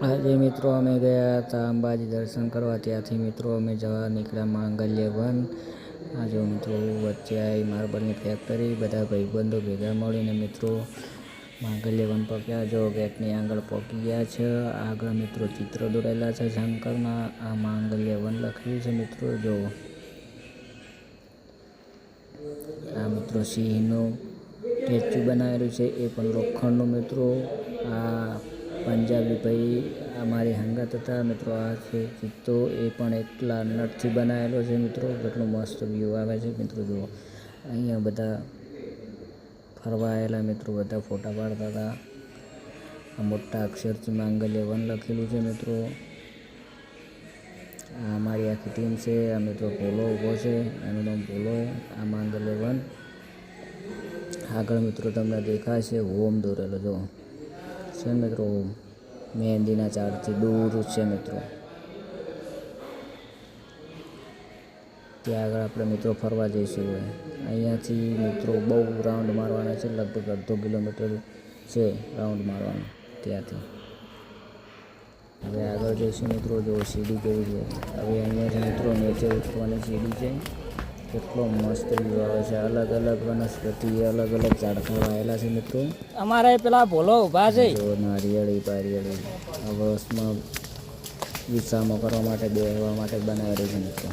આજે મિત્રો અમે ગયા હતા અંબાજી દર્શન કરવા. ત્યાંથી મિત્રો અમે જવા નીકળ્યા માંગલ્ય વન. આજે મિત્રો વચ્ચે આવી માર્બલની ફેક્ટરી, બધા ભાઈબંધો ભેગા મળીને મિત્રો માંગલ્ય વન પહોંચ્યા. જો ગેટની આગળ પહોંચી ગયા છે. આગળ મિત્રો ચિત્ર દોરેલા છે શંકરના. આ માંગલ્ય વન લખ્યું છે મિત્રો. જો આ મિત્રો સિંહનું સ્ટેચ્યુ બનાવેલું છે, એ પણ લોખંડનું મિત્રો. આ પંજાબી ભાઈ અમારી હંગાત હતા મિત્રો. આ છે ચિત્તો, એ પણ એકલા નટથી બનાવેલો છે મિત્રો. કેટલું મસ્ત વ્યૂ આવે છે મિત્રો. જુઓ અહીંયા બધા ફરવા આવેલા મિત્રો, બધા ફોટા પાડતા હતા. આ મોટા અક્ષરથી માંગલ્ય વન લખેલું છે મિત્રો. આ અમારી આખી ટીમ છે. આ મિત્રો પોલો ઊભો છે, એનું નામ પોલો. આ માંગલ્ય વન આગળ મિત્રો તમને દેખાશે હોમ દોરેલો જો છે મિત્રો. હોમ મહેંદીના ઝાડથી દૂર છે મિત્રો. ત્યાં આગળ આપણે મિત્રો ફરવા જઈશું. અહીંયાથી મિત્રો બહુ રાઉન્ડ મારવાના છે, લગભગ અડધો કિલોમીટર છે રાઉન્ડ મારવાનું ત્યાંથી. હવે આગળ જઈશું મિત્રો. જો સીડી કેવી છે. હવે અહીંયાથી મિત્રો નીચે ઉતરવાની સીડી છે. કેટલો મસ્ત વ્યૂ આવે છે. અલગ અલગ વનસ્પતિ, અલગ અલગ ઝાડખા વાયેલા છે મિત્રો. અમારે પેલા ભોલો ઉભા છે. જો નારિયેળી પારિયેળી આ વર્ષમાં વિસામો કરવા માટે, બેહવા માટે બનાવેલું છે મિત્રો.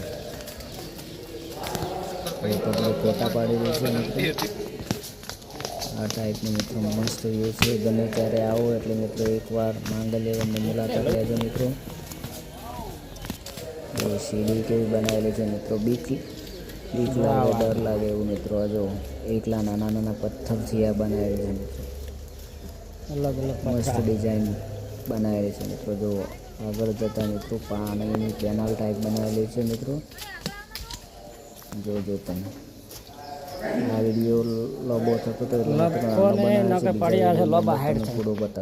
એ તો બધું ફોટા પાડી રહ્યું છે મિત્રો. આ ટાઈપનું મિત્રો મસ્ત વ્યૂ છે. ગમે ત્યારે આવો એટલે મિત્રો એકવાર માંગલ્ય વનની મુલાકાત લેજો મિત્રો. જો સીડી કેવી બનાવેલી છે મિત્રો. બીક લાગે, ડર લાગે એવું મિત્રો. જો એકલા નાના નાના પથ્થરથી આ બનાવેલી છે મિત્રો. અલગ અલગ મસ્ત ડિઝાઇન બનાવેલી છે મિત્રો. જો આગળ જતા મિત્રો પાણીની કેનાલ ટાઈપ બનાવેલી છે મિત્રો. જો તમે આ વિડીયો લોબો થતો તો થોડો બતાવ.